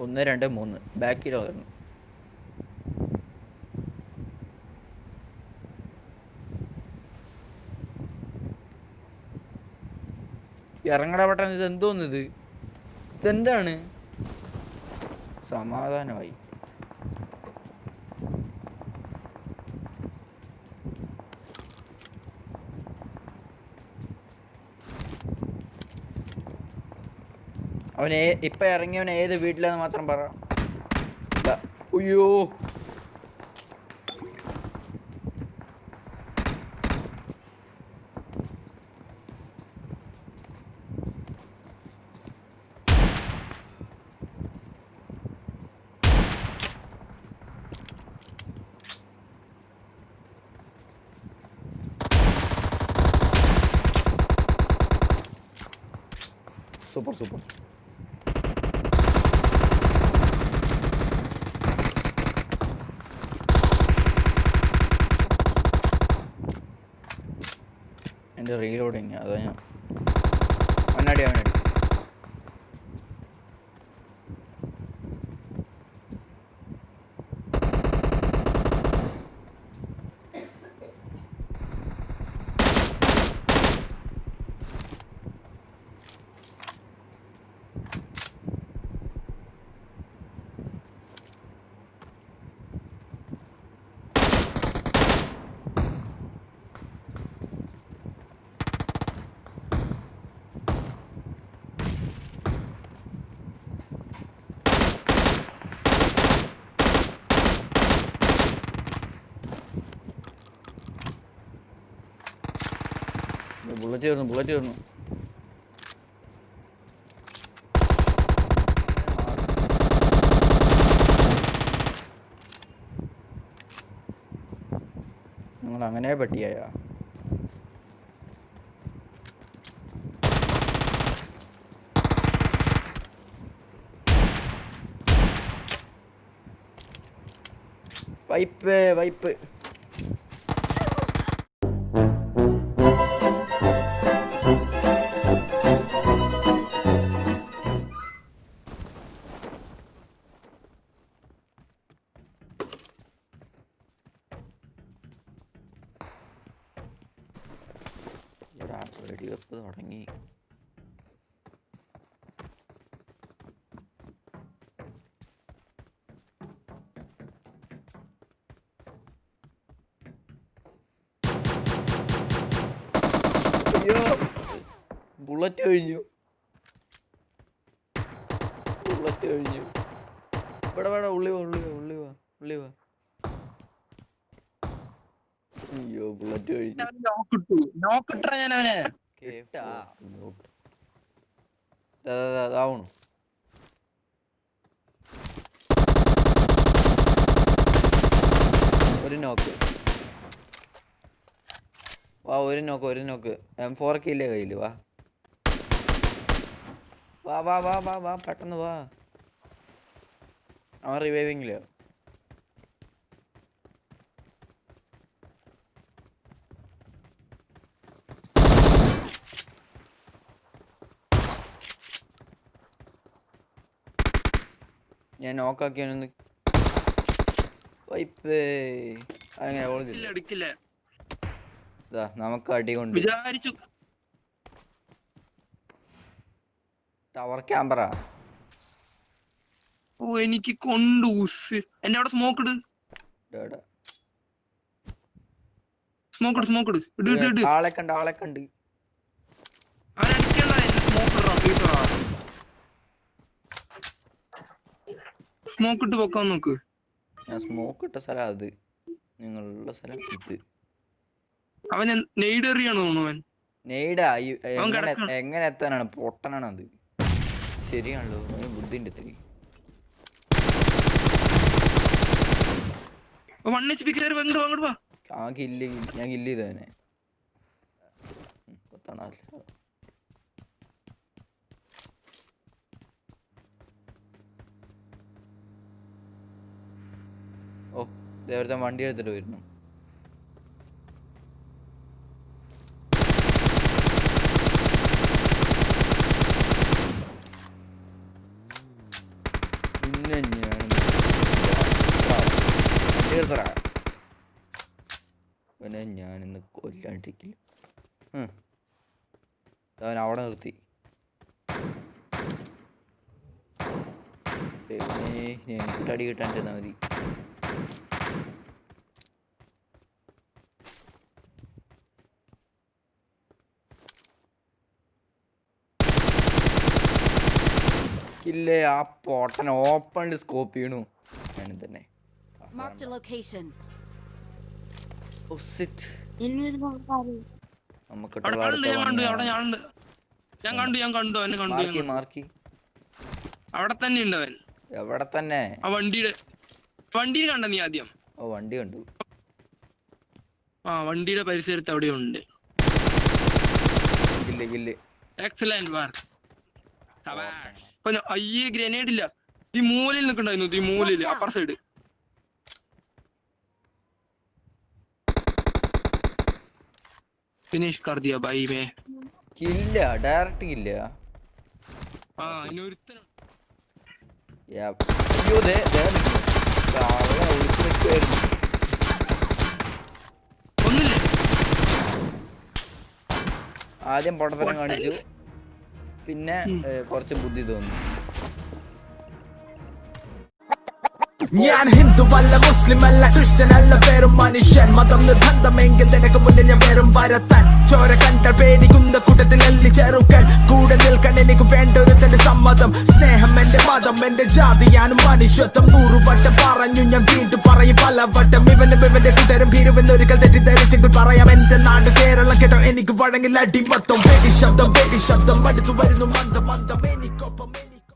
1 2 3 ബാക്കിലോ ഇറങ്ങടാ പെട്ടെന്ന്. ഇത് എന്തോന്നിത്? ഇതെന്താണ്? സമാധാനമായി. അവൻ ഇപ്പൊ ഇറങ്ങിയവൻ ഏത് വീട്ടിലാന്ന് മാത്രം പറ. അയ്യോ സൂപ്പർ സൂപ്പർ. എൻ്റെ റീലോഡിങ് അതാ ഞാൻ അവനടി. ബുള്ളറ്റ് കയറുന്നു. നിങ്ങൾ അങ്ങനെ പറ്റിയായ വൈപ്പ്. വെടിവെപ്പ് തുടങ്ങി. അയ്യോ ബുള്ളറ്റ് കഴിഞ്ഞു. ഇവിടെ ഉള്ളി വാ. അയ്യോ ബുള്ളറ്റ് കഴിഞ്ഞു. അതാവണു. ഒരു നോക്ക്. M4 ഇല്ലേ കയ്യില്? വാ പെട്ടെന്ന് വാ. അവൻ റിവൈവിങ്ങില്ല. ഞാൻ നോക്കാക്കിയൊന്ന് വൈപ്പ്. അങ്ങനെ നമുക്ക് അടി കൊണ്ട് വിചാരിച്ചു. Tower camera. ഓ എനിക്ക് കൊണ്ടു. എന്നെ അവിടെ സ്മോക്ക് ഇട്. ആളെ കണ്ട്. സ്മോക്ക് ഇട്ട് വെക്കാൻ നോക്ക്. ഞാൻ സ്മോക്ക് ഇട്ട സ്ഥലം അത്, നിങ്ങളുള്ള സ്ഥലം ഇത്. അവൻ നെയ്ഡ് എറിയാണോ അവൻ? നെയ്ഡാ? എങ്ങനെ എത്താനാണ്? പൊട്ടനാണ് അത്. ശരിയാണല്ലോ, അവന് ബുദ്ധിന്റെ ഇത്തിരി. 1 HP അങ്ങോട്ട് വാ. ഞാൻ കില്ല് ചെയ്തവനെ. ഓ ദേവത്തെ വണ്ടി എടുത്തിട്ട് വരുന്നു. കിട്ടിക്കില്ല. അവൻ അവിടെ നിർത്തി. എനിക്ക് അടി കിട്ടാൻ ചെന്നാൽ മതി. ഇല്ലേ ആ പോട്ടൻ ഓപ്പൺ സ്കോപ്പ് ചെയ്യണു ഞാൻ തന്നെ. അവിടെ തന്നെ ഉണ്ട് അവൻ. എവിടെ തന്നെ? ആ വണ്ടിയിൽ കണ്ട നീ ആദ്യം? ഓ വണ്ടി കണ്ടു. ആ വണ്ടിയുടെ പരിസരത്ത് അവിടെ ഉണ്ട്. Excellent work. അയ്യേ ഗ്രനേഡ് ഇല്ല. ഈ മൂലയിൽ നിൽക്കണ്ടായിരുന്നു. ഈ മൂലയില് അപ്പർ സൈഡ്. ഫിനിഷ് കർ ദിയ ഭായി മേ. കില്ല ഡയറക്റ്റ് കില്ല. ആ ഇനി ഒരുത്തൻ. അയ്യോ ദേ ഒന്നില്ലേ? ആദ്യം പൊട്ടത്തരം കാണിച്ചു, പിന്നെ കുറച്ച് ബുദ്ധി തോന്നി. ഞാൻ ഹിന്ദുവല്ല, മുസ്ലിം അല്ല, ക്രിസ്ത്യൻ അല്ല, പേരും മനുഷ്യൻ. മതം നിർബന്ധമെങ്കിൽ നിനക്ക് മുന്നിൽ ഞാൻ പേരും വരത്താൻ. ചോര കണ്ടാൽ പേടിക്കുന്ന കൂട്ടത്തിലല്ലി ചെറുക്കൻ. കൂടെ നിൽക്കാൻ എനിക്ക് വേണ്ട ഒരു തന്റെ സമ്മതം. സ്നേഹം എന്റെ മതം, എന്റെ ജാതിയാണ് മനുഷ്യത്വം. 100 വട്ടം പറഞ്ഞു ഞാൻ വീണ്ടും പറയും പലവട്ടം. ഇവന്റെ കൂട്ടരും ഭീരുവെന്നൊരിക്കൽ തെറ്റിദ്ധരിച്ചെങ്കിൽ പറയാം എന്റെ നാട് കേരളം കേട്ടോ. എനിക്ക് വഴങ്ങിൽ അടിമത്തം. വെടി ശബ്ദം അടുത്തു വരുന്നു മന്ദം എനിക്കൊപ്പം.